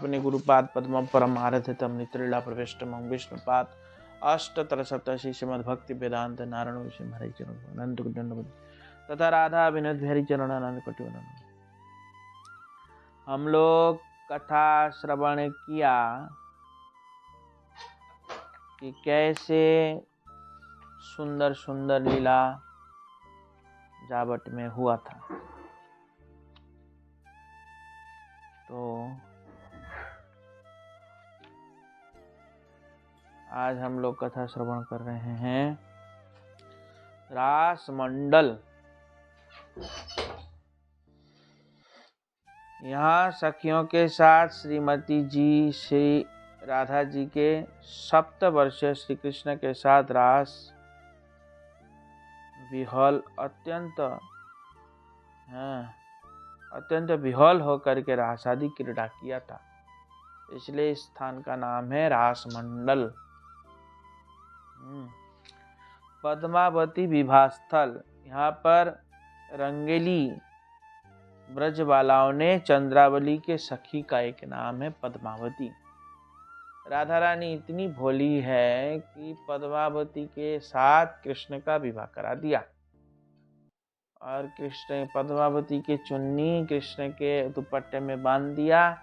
अपने गुरुपाद पद्म परमारथितम नित्रिला प्रविष्टमं विष्णुपाद अष्टतर सप्तशी श्रीमद्भक्ति वेदांत नारायण विषय हरि चरण अनंत दंड तथा राधा विनोद हरि चरण अनंत कटिवनन। हम लोग कथा श्रवण किया कि कैसे सुंदर सुंदर लीला जावट में हुआ था। तो आज हम लोग कथा श्रवण कर रहे हैं रास मंडल। यहाँ सखियों के साथ श्रीमती जी श्री राधा जी के सप्तवर्षीय श्री कृष्ण के साथ रास विहल अत्यंत विहल होकर के रासादी क्रीड़ा किया था। इसलिए इस स्थान का नाम है रास मंडल। पद्मावती विवाहस्थल, यहाँ पर रंगेली ब्रजबालाओं ने चंद्रावली के सखी का एक नाम है पद्मावती। राधा रानी इतनी भोली है कि पद्मावती के साथ कृष्ण का विवाह करा दिया और कृष्ण पद्मावती के चुन्नी कृष्ण के दुपट्टे में बांध दिया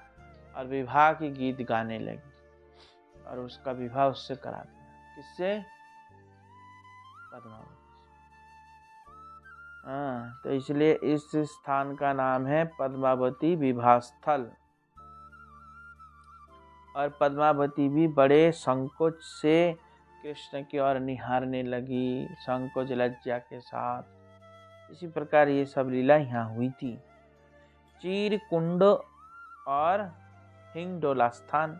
और विवाह के गीत गाने लगी और उसका विवाह उससे करा दिया। किससे? पद्मावती। तो इसलिए इस स्थान का नाम है पद्मावती विवाह स्थल। और पद्मावती भी बड़े संकोच से कृष्ण की ओर निहारने लगी, संकोच लज्जा के साथ। इसी प्रकार ये सब लीला यहाँ हुई थी। चीर कुंड और हिंगडोला स्थान,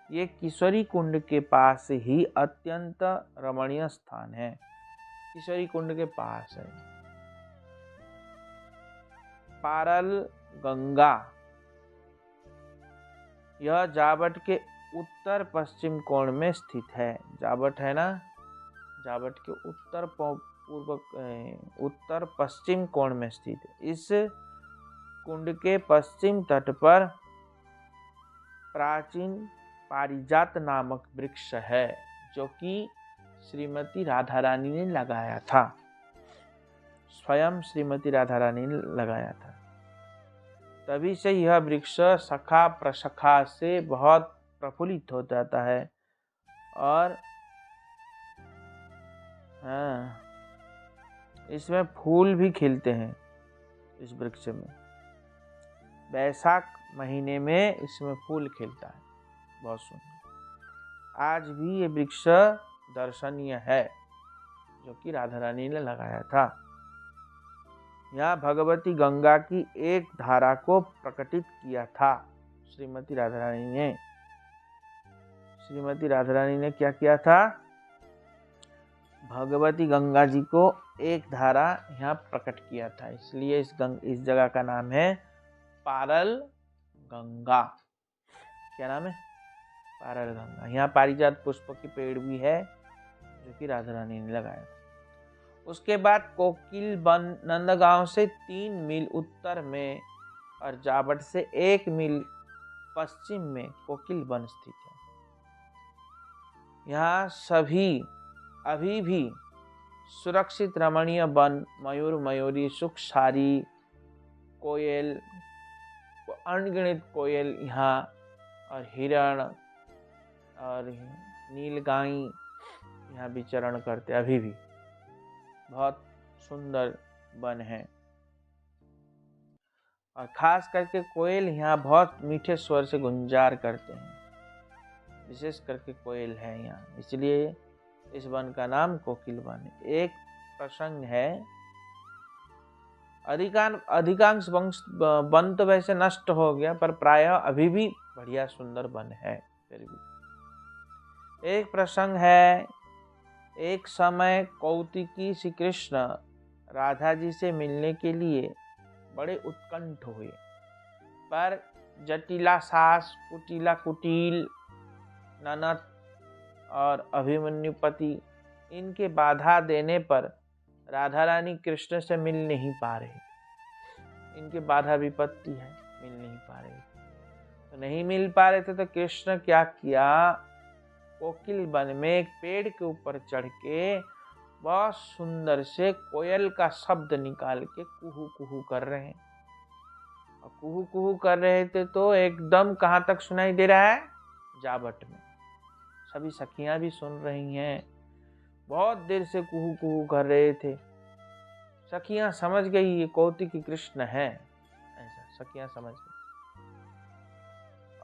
ये किशोरी कुंड के पास ही अत्यंत रमणीय स्थान है। किशोरी कुंड के पास है। पारल गंगा, यह जावट के उत्तर पश्चिम कोण में स्थित है। जावट है ना, जावट के उत्तर पश्चिम कोण में स्थित है। इस कुंड के पश्चिम तट पर प्राचीन पारिजात नामक वृक्ष है, जो कि श्रीमती राधा रानी ने लगाया था। स्वयं श्रीमती राधा रानी ने लगाया था। तभी से यह वृक्ष सखा प्रसखा से बहुत प्रफुल्लित हो जाता है और इसमें फूल भी खिलते हैं। इस वृक्ष में वैशाख महीने में इसमें फूल खिलता है, बहुत सुंदर। आज भी ये वृक्ष दर्शनीय है, जो कि राधा रानी ने लगाया था। यहाँ भगवती गंगा की एक धारा को प्रकटित किया था श्रीमती राधा रानी ने। श्रीमती राधा रानी ने क्या किया था? भगवती गंगा जी को एक धारा यहाँ प्रकट किया था। इसलिए इस जगह का नाम है पारल गंगा। क्या नाम है? पारल गंगा। यहाँ पारिजात पुष्प की पेड़ भी है, जो कि राधा रानी ने लगाया था। उसके बाद कोकिल वन नंदगांव से 3 मील उत्तर में और जावट से 1 मील पश्चिम में कोकिल वन स्थित है। यहाँ सभी अभी भी सुरक्षित रमणीय वन, मयूर मयूरी, सुखसारी, कोयल, अनगिनत कोयल यहाँ और हिरण और नीलगाई यहाँ विचरण करते। अभी भी बहुत सुंदर वन है और खास करके कोयल यहाँ बहुत मीठे स्वर से गुंजार करते हैं। विशेष करके कोयल है यहाँ, इसलिए इस वन का नाम कोकिल वन है। एक प्रसंग है, अधिकांश वन तो वैसे नष्ट हो गया, पर प्रायः अभी भी बढ़िया सुंदर वन है। फिर भी एक प्रसंग है, एक समय कौतिकी श्री कृष्ण राधा जी से मिलने के लिए बड़े उत्कंठ हुए, पर जटिला सास, कुटिला कुटिल ननद और अभिमन्यु पति, इनके बाधा देने पर राधा रानी कृष्ण से मिल नहीं पा रही। इनके बाधा विपत्ति है, मिल नहीं पा रही। तो नहीं मिल पा रहे थे तो कृष्ण क्या किया, कोकिल वन में एक पेड़ के ऊपर चढ़ के बहुत सुंदर से कोयल का शब्द निकाल के कुहू कुहू कर रहे हैं। और कुहू कुहू कर रहे थे तो एकदम कहाँ तक सुनाई दे रहा है, जावट में। सभी सखियां भी सुन रही हैं, बहुत देर से कुहू कुहू कर रहे थे। सखियां समझ गई ये कौतुकी कृष्ण है, ऐसा सखियां समझ गई।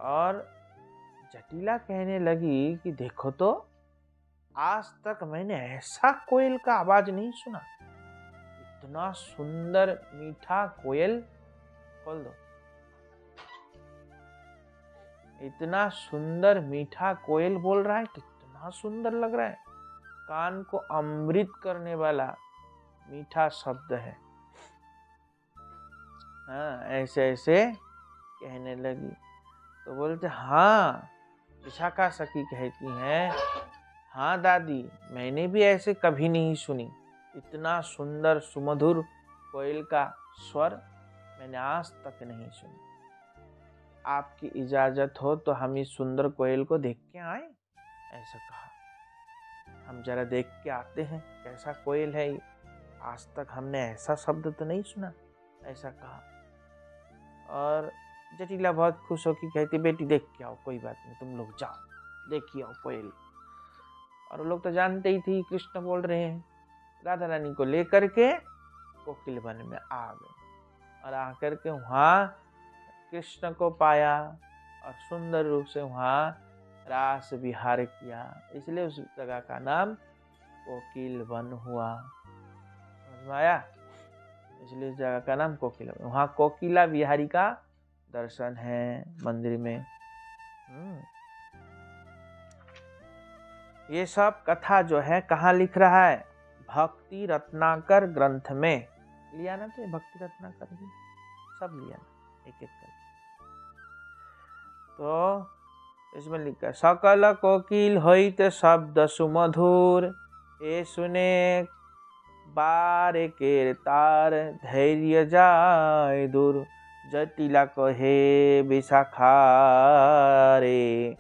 और जटिला कहने लगी कि देखो तो, आज तक मैंने ऐसा कोयल का आवाज नहीं सुना। इतना सुंदर मीठा कोयल, खोल दो, इतना सुंदर मीठा कोयल बोल रहा है, कितना सुंदर लग रहा है, कान को अमृत करने वाला मीठा शब्द है। हाँ, ऐसे ऐसे कहने लगी। तो बोलते हाँ, विशाखा सखी कहती हैं, हाँ दादी, मैंने भी ऐसे कभी नहीं सुनी। इतना सुंदर सुमधुर कोयल का स्वर मैंने आज तक नहीं सुनी। आपकी इजाजत हो तो हम इस सुंदर कोयल को देख के आए। ऐसा कहा, हम जरा देख के आते हैं कैसा कोयल है ये, आज तक हमने ऐसा शब्द तो नहीं सुना। ऐसा कहा। और जटिला बहुत खुश होकर कहती, बेटी देख के आओ, कोई बात नहीं, तुम लोग जाओ देखिए आओ कोयल। और वो लोग तो जानते ही थी कृष्ण बोल रहे हैं। राधा रानी को लेकर के कोकिल वन में आ गए और आकर के वहाँ कृष्ण को पाया और सुंदर रूप से वहाँ रास विहार किया। इसलिए उस जगह का नाम कोकिल वन हुआ। समझ में आया? इसलिए इस जगह का नाम कोकिल वन। वहाँ कोकिला बिहारी का दर्शन है मंदिर में। ये सब कथा जो है कहाँ लिख रहा है? भक्ति रत्नाकर ग्रंथ में लिया ना। तो भक्ति रत्नाकर भी सब लिया ना, एक एक करके। तो इसमें लिखा, सकल कोकिल होइत शब्द सुमधुर, ए सुने बारे के तार, धैर्य जाय दूर, जटिला कहे विशाखा रे,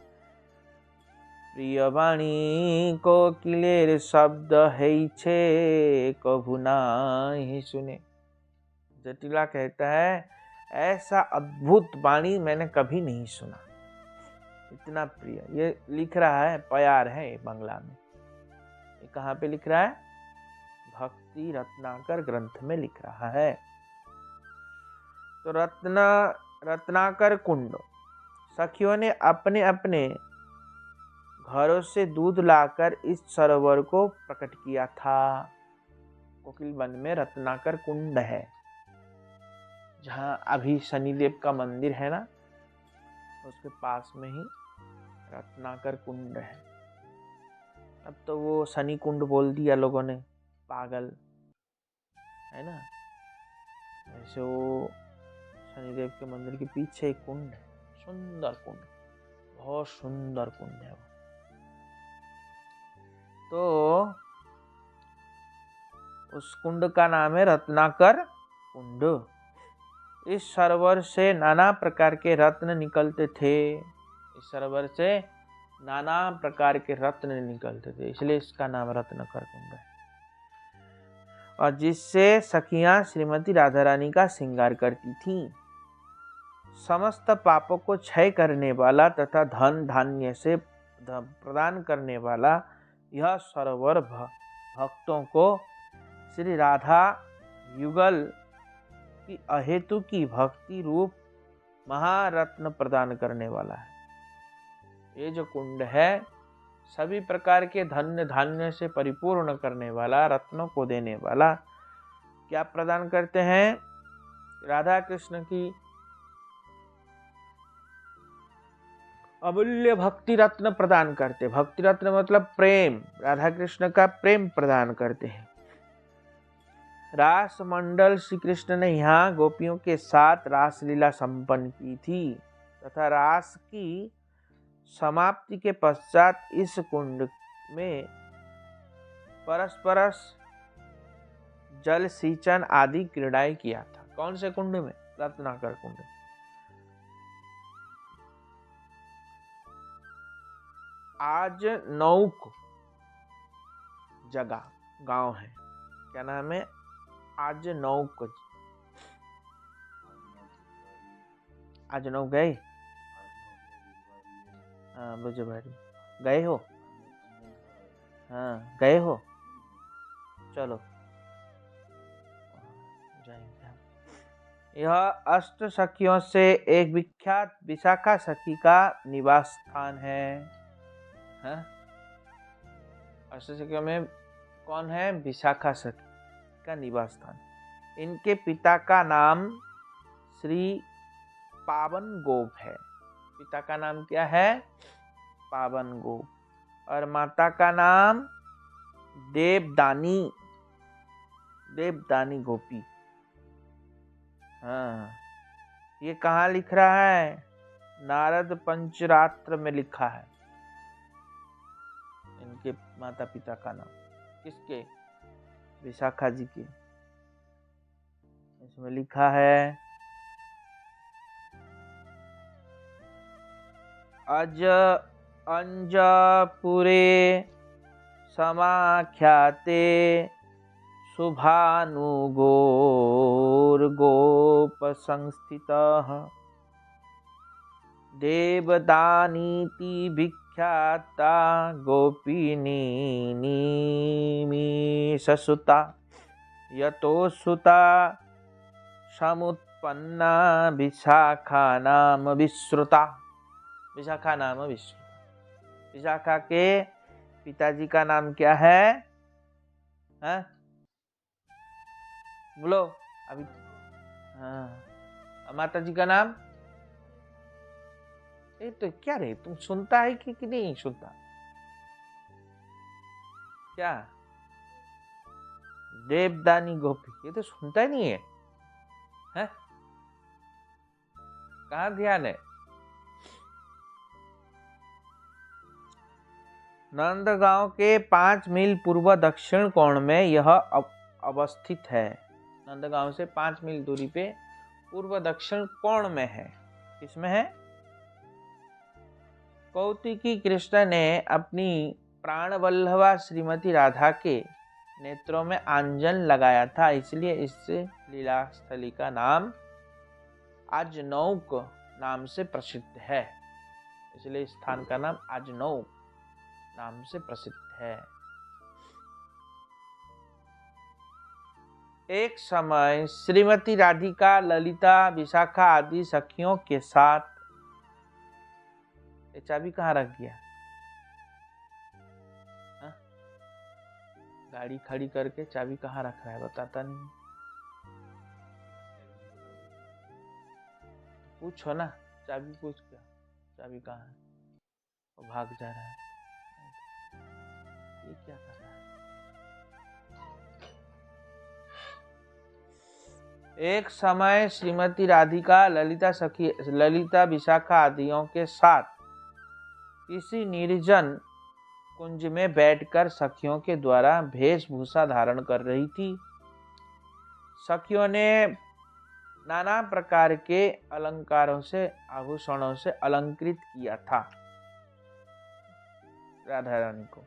प्रियवाणी कोकिलेर शब्द हैछे कभू नाही सुने। जटिला कहता है, ऐसा अद्भुत वाणी मैंने कभी नहीं सुना, इतना प्रिय। ये लिख रहा है, प्यार है ये बांग्ला में। ये कहाँ पे लिख रहा है? भक्ति रत्नाकर ग्रंथ में लिख रहा है। तो रत्नाकर कुंड, सखियों ने अपने अपने घरों से दूध लाकर इस सरोवर को प्रकट किया था। कोकिल वन में रत्नाकर कुंड है, जहाँ अभी शनिदेव का मंदिर है ना, उसके पास में ही रत्नाकर कुंड है। अब तो वो शनि कुंड बोल दिया लोगों ने, पागल है ना। ऐसे वो शनिदेव के मंदिर के पीछे एक कुंड है, सुंदर कुंड, बहुत सुंदर कुंड है वो। तो उस कुंड का नाम है रत्नाकर कुंड। इस सरोवर से नाना प्रकार के रत्न निकलते थे। इस सरोवर से नाना प्रकार के रत्न निकलते थे, इसलिए इसका नाम रत्नाकर कुंड है। और जिससे सखियां श्रीमती राधा रानी का श्रृंगार करती थीं। समस्त पापों को क्षय करने वाला तथा धन धान्य से प्रदान करने वाला यह सरोवर भक्तों को श्री राधा युगल की अहेतु की भक्ति रूप महारत्न प्रदान करने वाला है। ये जो कुंड है सभी प्रकार के धन्य धान्य से परिपूर्ण करने वाला, रत्नों को देने वाला। क्या प्रदान करते हैं? राधा कृष्ण की अमूल्य भक्ति रत्न प्रदान करते। भक्ति रत्न मतलब प्रेम, राधा कृष्ण का प्रेम प्रदान करते हैं। रास मंडल श्री कृष्ण ने यहाँ गोपियों के साथ रासलीला संपन्न की थी तथा रास की समाप्ति के पश्चात इस कुंड में परस्परस जल सिंचन आदि क्रीड़ाएं किया था। कौन से कुंड में? रत्नाकर कुंड। आज नौक जगह गांव है, क्या नाम है? आज नौक। आज नौ गए? हाँ बुझबारी गए हो? हाँ गए हो, चलो जाएंगे हम। यह अष्ट सखियों से एक विख्यात विशाखा सखी का निवास स्थान है। हाँ? अष्ट सखियों में कौन है? विशाखा सखी का निवास स्थान। इनके पिता का नाम श्री पावन गोप है। पिता का नाम क्या है? पावन गोप। और माता का नाम देवदानी, देवदानी गोपी। हाँ, ये कहाँ लिख रहा है? नारद पंचरात्र में लिखा है इनके माता पिता का नाम। किसके? विशाखा जी के। इसमें लिखा है अज अंजपुरे समाख्याते शुभानुगोप संस्थितः देवदानीति विख्याता गोपिनी निमिषसुता यतो सुता समुत्पन्ना विशाखा नाम विश्रुता। विशाखा नाम विश्रुता। विशाखा के पिताजी का नाम क्या है? हाँ? बोलो अभी। हाँ, माता जी का नाम? ये तो क्या रे, तुम सुनता है कि नहीं सुनता? क्या? देवदानी गोपी, ये तो सुनता ही नहीं है, हैं? कहाँ ध्यान है? नंदगांव के 5 मील पूर्व दक्षिण कोण में यह अवस्थित है। नंदगांव से 5 मील दूरी पे पूर्व दक्षिण कोण में है। किसमें है? कौतिकी कृष्ण ने अपनी प्राणवल्लभा श्रीमती राधा के नेत्रों में आंजन लगाया था, इसलिए इस लीला स्थली का नाम आजनौक नाम से प्रसिद्ध है। इसलिए इस स्थान का नाम आजनौक नाम से प्रसिद्ध है। एक समय श्रीमती राधिका, ललिता, विशाखा आदि सखियों के साथ, ये चाबी कहाँ रख गया? हा? गाड़ी खड़ी करके चाबी कहाँ रख रहा है बताता नहीं। पूछो ना, चाबी पूछ क्या, चाबी कहाँ है? वो भाग जा रहा है, ये क्या कर रहा है? एक समय श्रीमती राधिका, ललिता विशाखा आदियों के साथ किसी निर्जन कुंज में बैठकर सखियों के द्वारा वेशभूषा धारण कर रही थी। सखियों ने नाना प्रकार के अलंकारों से, आभूषणों से अलंकृत किया था राधा रानी को।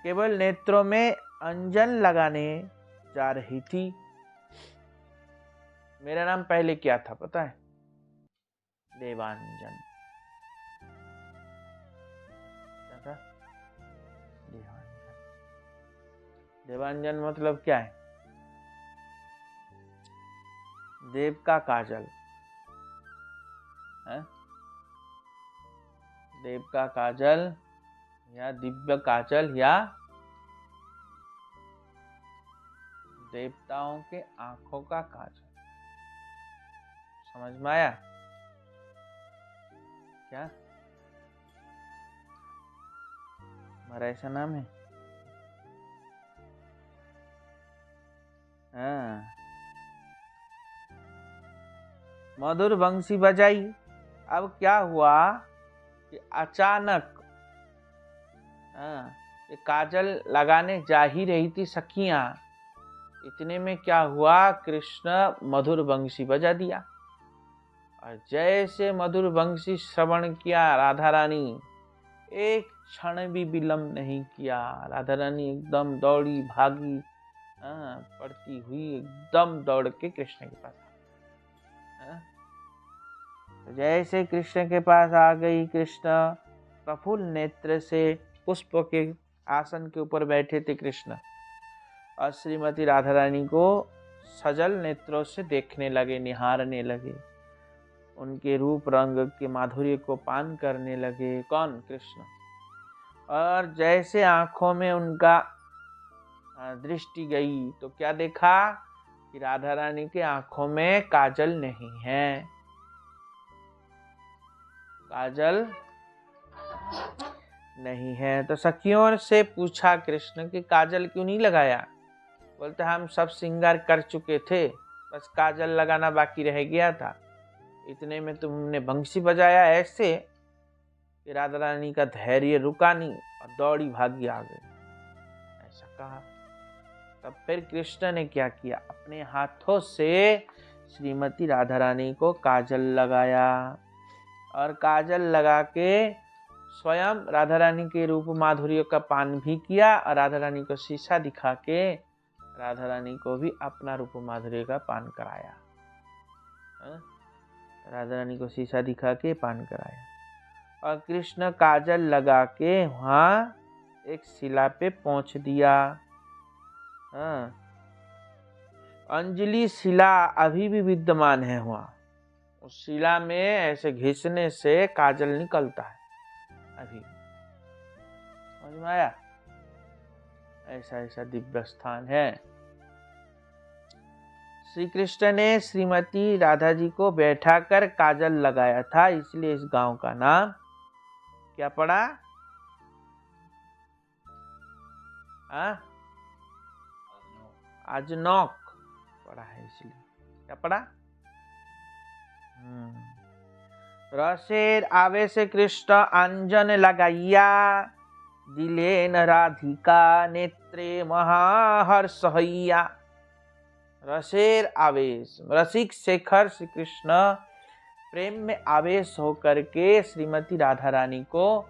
केवल नेत्रों में अंजन लगाने जा रही थी। मेरा नाम पहले क्या था पता है? देवांजन। क्या था? देवांजन। देवांजन मतलब क्या है? देव का काजल है? देव का काजल या दिव्य काजल या देवताओं के आंखों का काजल। समझ में आया क्या? हमारा ऐसा नाम है। हाँ, मधुर बंसी बजाई। अब क्या हुआ कि अचानक ये काजल लगाने जा ही रही थी सखियां, इतने में क्या हुआ, कृष्ण मधुर बंसी बजा दिया। और जैसे मधुर बंसी श्रवण किया राधा रानी, एक क्षण भी विलंब नहीं किया। राधा रानी एकदम दौड़ी भागी, पड़ती हुई एकदम दौड़ के कृष्ण के पास आ, तो जैसे कृष्ण के पास आ गई, कृष्ण प्रफुल्ल नेत्र से पुष्प के आसन के ऊपर बैठे थे कृष्ण, और श्रीमती राधा रानी को सजल नेत्रों से देखने लगे, निहारने लगे, उनके रूप रंग के माधुर्य को पान करने लगे। कौन? कृष्ण। और जैसे आंखों में उनका दृष्टि गई तो क्या देखा कि राधा रानी के आंखों में काजल नहीं है। काजल नहीं है। तो सखियों से पूछा कृष्ण कि काजल क्यों नहीं लगाया? बोलते हम सब श्रृंगार कर चुके थे, बस काजल लगाना बाकी रह गया था। इतने में तुमने बंसी बजाया ऐसे कि राधा रानी का धैर्य रुका नहीं और दौड़ी भागी आ गई, ऐसा कहा। तब फिर कृष्ण ने क्या किया? अपने हाथों से श्रीमती राधा रानी को काजल लगाया, और काजल लगा के स्वयं राधा रानी के रूप माधुर्य का पान भी किया, और राधा रानी को शीशा दिखा के राधा रानी को भी अपना रूप माधुर्य का पान कराया। राधा रानी को शीशा दिखा के पान कराया, और कृष्ण काजल लगा के वहाँ एक शिला पे पहुँच दिया। अंजलि शिला अभी भी विद्यमान है वहाँ। उस शिला में ऐसे घिसने से काजल निकलता है अभी। समझ में आया? ऐसा ऐसा दिव्य स्थान है। श्री कृष्ण ने श्रीमती राधा जी को बैठा कर काजल लगाया था, इसलिए इस गांव का नाम क्या पड़ा? अजनौक पड़ा है। इसलिए क्या पड़ा? रसेर आवे से कृष्ण अंजन लगाइया, दिले न राधिका नेत्रे महाहर्ष हैया। रसेर आवेश, रसिक शेखर श्री कृष्ण प्रेम में आवेश होकर के श्रीमती राधा रानी को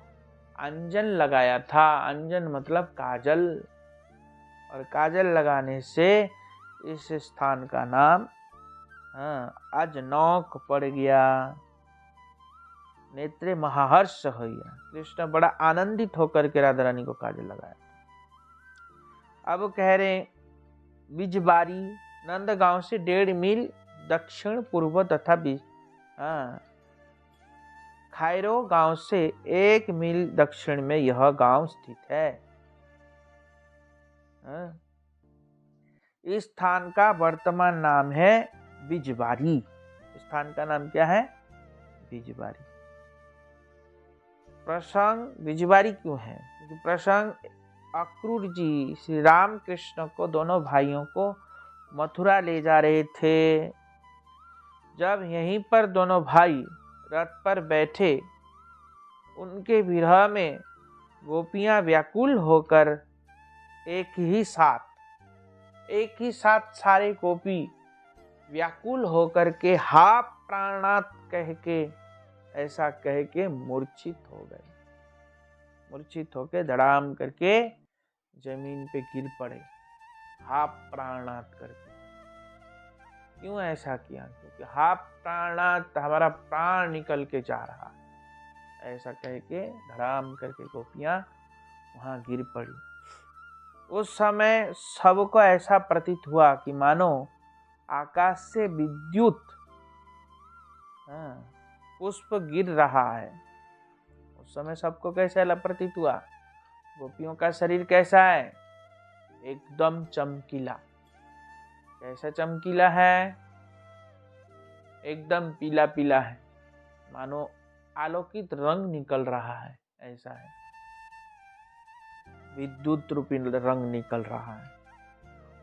अंजन लगाया था। अंजन मतलब काजल, और काजल लगाने से इस स्थान का नाम अजनौक पड़ गया। नेत्रे महाहर्ष हैया, कृष्ण बड़ा आनंदित होकर के राधा रानी को काजल लगाया। अब कह रहे बिजबारी नंदगांव से 1.5 मील दक्षिण पूर्व तथा खैरो गांव से 1 मील दक्षिण में यह गांव स्थित है। इस स्थान का वर्तमान नाम है बिजबारी। स्थान का नाम क्या है? बिजबारी। प्रसंग बिजबारी क्यों है? क्योंकि प्रसंग अक्रूर जी श्री राम कृष्ण को, दोनों भाइयों को मथुरा ले जा रहे थे। जब यहीं पर दोनों भाई रथ पर बैठे, उनके विरह में गोपियां व्याकुल होकर एक ही साथ सारे गोपी व्याकुल होकर के हा प्राणात कह के, ऐसा कह के मूर्छित हो गए। मूर्छित होके धड़ाम करके जमीन पे गिर पड़े, हा प्राणात करके। क्यों ऐसा किया? क्योंकि हा प्राणात, हमारा प्राण निकल के जा रहा, ऐसा कह के धड़ाम करके गोपियां वहां गिर पड़ी। उस समय सबको ऐसा प्रतीत हुआ कि मानो आकाश से विद्युत पुष्प गिर रहा है। उस समय सबको कैसा प्रतीत हुआ? गोपियों का शरीर कैसा है? एकदम चमकीला। कैसा चमकीला है? एकदम पीला पीला है, मानो आलोकित रंग निकल रहा है, ऐसा है। विद्युत रूपी रंग निकल रहा है।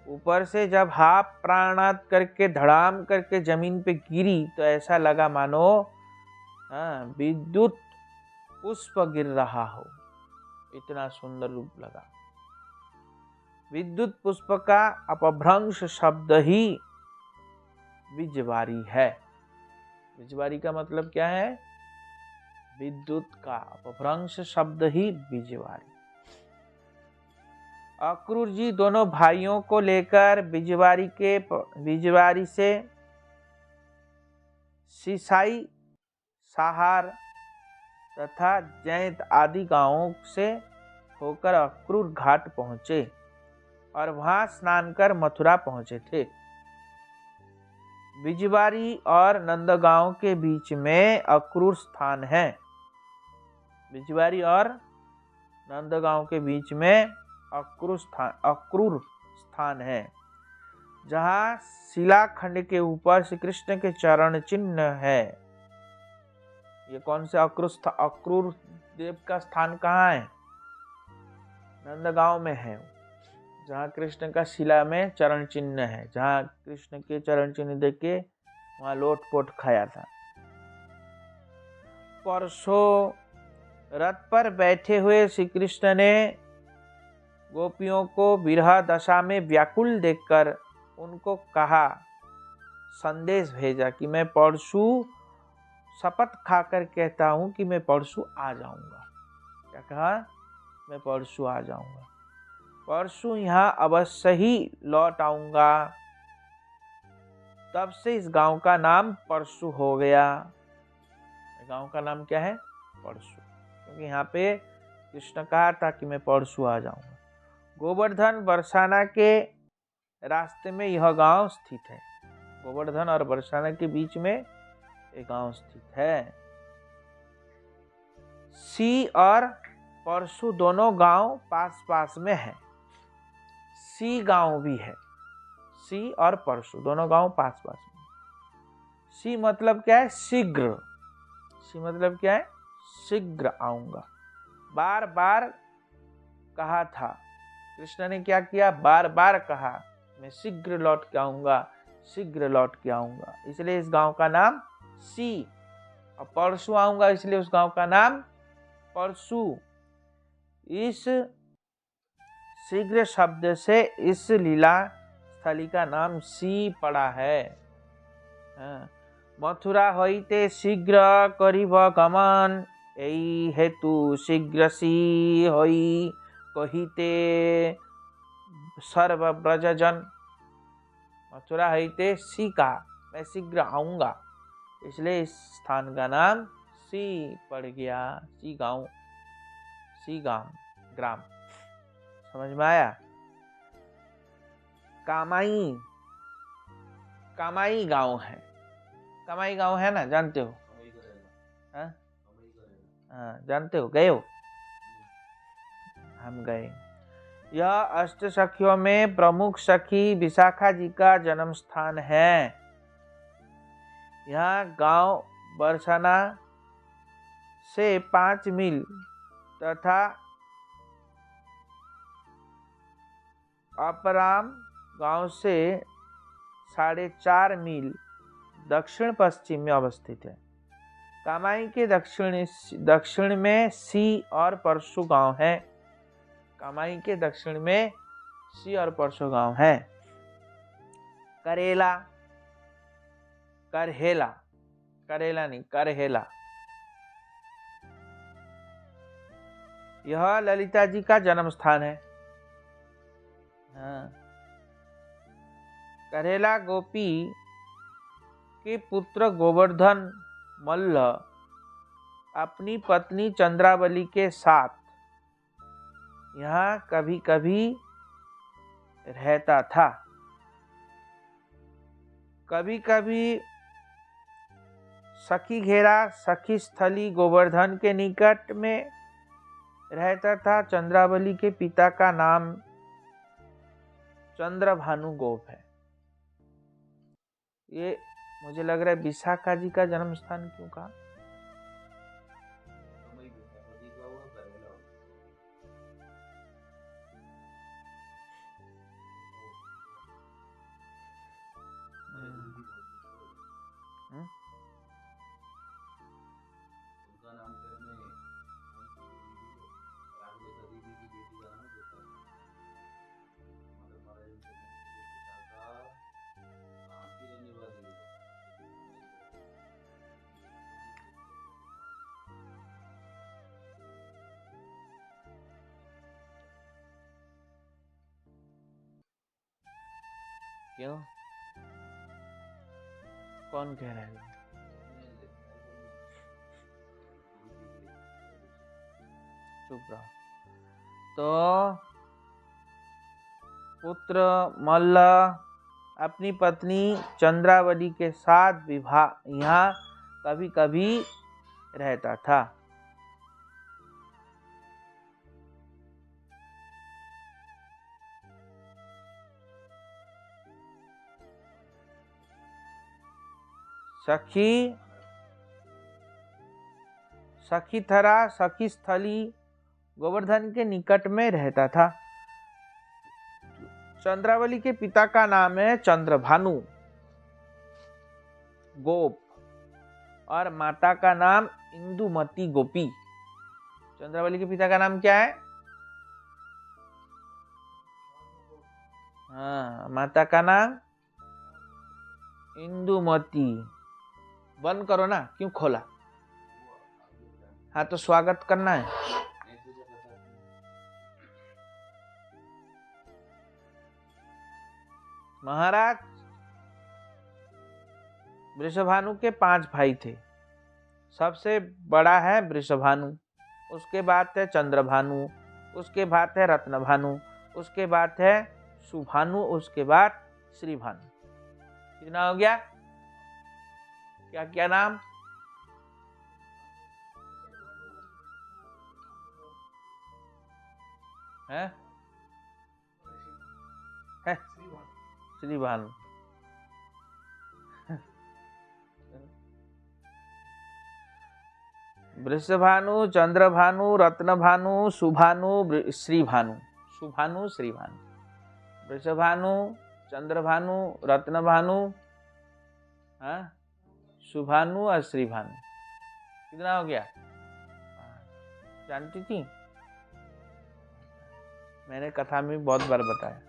ऊपर से जब हाथ प्राणात करके धड़ाम करके जमीन पे गिरी तो ऐसा लगा मानो विद्युत पुष्प गिर रहा हो, इतना सुंदर रूप लगा। विद्युत पुष्प का अपभ्रंश शब्द ही बिजबारी है। बिजबारी का मतलब क्या है? विद्युत का अपभ्रंश शब्द ही बिजवारी। अक्रूर जी दोनों भाइयों को लेकर बिजवारी से सिसाई, सहार तथा जैत आदि गांवों से होकर अक्रूर घाट पहुंचे और वहां स्नान कर मथुरा पहुंचे थे। बिजवारी और नंदगांव के बीच में अक्रूर स्थान है। बिजवारी और नंदगांव के बीच में अक्रूर स्थान है, जहां शिलाखंड के ऊपर श्री कृष्ण के चरण चिन्ह है। ये कौन से अक्रूर देव का स्थान कहाँ है? नंदगांव में है, जहाँ कृष्ण का शिला में चरण चिन्ह है, जहाँ कृष्ण के चरण चिन्ह देख के वहां लोटपोट खाया था। परसों रथ पर बैठे हुए श्री कृष्ण ने गोपियों को विरह दशा में व्याकुल देखकर उनको कहा, संदेश भेजा कि मैं परसों शपथ खाकर कहता हूं कि मैं परसों आ जाऊंगा। क्या कहा? मैं परसों आ जाऊंगा, परसों यहाँ अवश्य ही लौट आऊंगा। तब से इस गांव का नाम परसों हो गया। गांव का नाम क्या है? परसों, क्योंकि यहाँ पे कृष्ण कहा था कि मैं परसों आ जाऊंगा। गोवर्धन बरसाना के रास्ते में यह गांव स्थित है। गोवर्धन और बरसाना के बीच में एक गांव स्थित है। सी और परसों दोनों गांव पास पास में है। सी गांव भी है। सी और परसों दोनों गांव पास पास में। सी मतलब क्या है? शीघ्र। सी मतलब क्या है? शीघ्र आऊंगा। बार बार कहा था कृष्ण ने। क्या किया? बार बार कहा, मैं शीघ्र लौट के आऊंगा, शीघ्र लौट के आऊंगा। इसलिए इस गांव का नाम सी। और परसों आऊंगा, इसलिए उस गांव का नाम परसों। इस शीघ्र शब्द से इस लीला स्थली का नाम सी पड़ा है। मथुरा होइते शीघ्र करिब गमन, एई हेतु शीघ्र सी होई कहिते सर्व ब्रजजन। मथुरा होइते सी का, मैं शीघ्र आऊंगा, इसलिए इस स्थान का नाम सी पड़ गया। सी गांव, सी ग्राम। समझ में आया? कामाई, कामाई गांव है। कामाई गांव है ना, जानते हो? हाँ, जानते हो? गए हो? हम गए। यह अष्ट सखियों में प्रमुख सखी विशाखा जी का जन्म स्थान है। यहाँ गांव बरसाना से 5 मील तथा अपराम गांव से 4.5 मील दक्षिण पश्चिम में अवस्थित है। कामाई के दक्षिण में सी और परसों गांव है। कामाई के दक्षिण में सी और परसों गांव है। करेला, करहेला, करेला नहीं, करहेला, यह ललिता जी का जन्म स्थान है। हाँ। करेला गोपी के पुत्र गोवर्धन मल्ल अपनी पत्नी चंद्रावली के साथ यहाँ कभी कभी रहता था। कभी कभी सखी घेरा, सखी स्थली गोवर्धन के निकट में रहता था। चंद्रावली के पिता का नाम चंद्रभानु गोप है। ये मुझे लग रहा है विशाखा जी का जन्म स्थान क्यों कहा? क्यों? कौन कह रहा है? चुप रहो। तो पुत्र मल्ल अपनी पत्नी चंद्रावली के साथ विवाह यहाँ कभी कभी रहता था। सखीथरा सखी स्थली गोवर्धन के निकट में रहता था। चंद्रावली के पिता का नाम है चंद्रभानु गोप और माता का नाम इंदुमती गोपी। चंद्रावली के पिता का नाम क्या है? हाँ, माता का नाम इंदुमती। बंद करो ना, क्यों खोला? हाँ तो स्वागत करना है। महाराज वृषभानु के 5 भाई थे। सबसे बड़ा है वृषभानु, उसके बाद है चंद्रभानु, उसके बाद है रत्नभानु, उसके बाद है सुभानु, उसके बाद श्रीभानु। कितना हो गया? क्या क्या नाम? है श्रीभानु। वृषभानु, चंद्रभानु, रत्नभानु, सुभानु, श्रीभानु। सुभानु श्रीभानु। वृषभानु, चंद्रभानु, रत्नभानु, हाँ, सुभानु और श्रीभानु। कितना हो गया? जानती थी? मैंने कथा में बहुत बार बताया।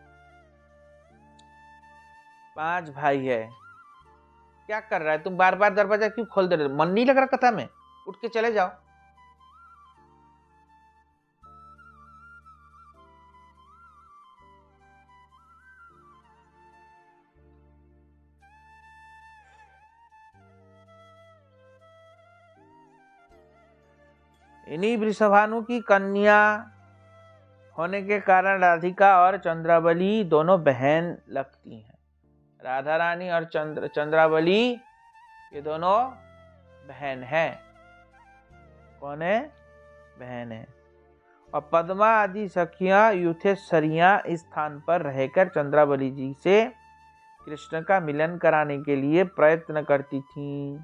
5 भाई है। क्या कर रहा है तुम? बार बार दरवाजा क्यों खोल दे रहे? मन नहीं लग रहा कथा में? उठ के चले जाओ। इन्हीं वृषभानु की कन्या होने के कारण राधिका और चंद्रावली दोनों बहन लगती हैं। राधा रानी और चंद्रावली ये दोनों बहन हैं। कौन है? बहन है। और पद्मा आदि सखियां युथेश्वरियां इस स्थान पर रहकर चंद्रावली जी से कृष्ण का मिलन कराने के लिए प्रयत्न करती थीं।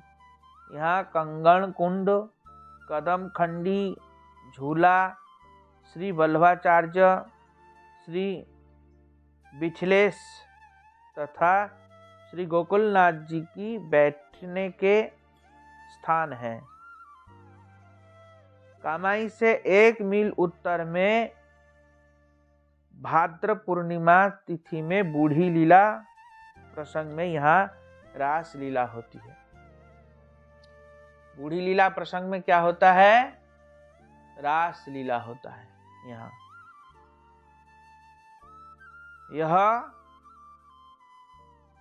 यहाँ कंगण कुंड, कदम खंडी, झूला, श्री वल्लभाचार्य, श्री बिठलेश तथा श्री गोकुलनाथ जी की बैठने के स्थान है। कामाई से 1 मील उत्तर में भाद्र पूर्णिमा तिथि में बूढ़ी लीला प्रसंग में यहाँ रास लीला होती है। बूढ़ी लीला प्रसंग में क्या होता है? रास लीला होता है। यहाँ यह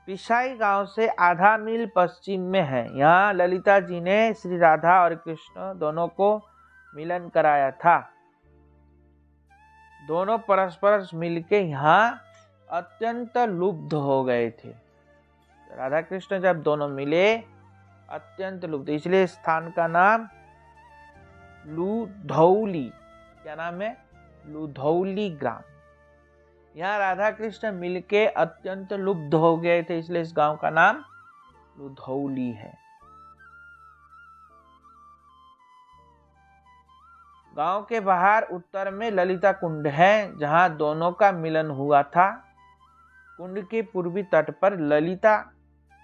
पिसाई गांव से आधा मील पश्चिम में है। यहाँ ललिता जी ने श्री राधा और कृष्ण दोनों को मिलन कराया था। दोनों परस्पर मिलके यहाँ अत्यंत लुब्ध हो गए थे। राधा कृष्ण जब दोनों मिले अत्यंत लुब्ध, इसलिए स्थान का नाम लुधौली। क्या नाम है? लुधौली ग्राम। यहाँ राधा कृष्ण मिलके अत्यंत लुब्ध हो गए थे, इसलिए इस गांव का नाम लुधौली है। गांव के बाहर उत्तर में ललिता कुंड है, जहां दोनों का मिलन हुआ था। कुंड के पूर्वी तट पर ललिता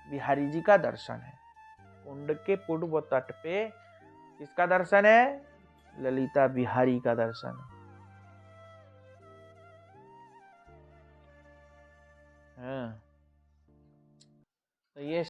बिहारी जी का दर्शन है। कुंड के पूर्व तट पे किसका दर्शन है? ललिता बिहारी का दर्शन है। हाँ, तो ये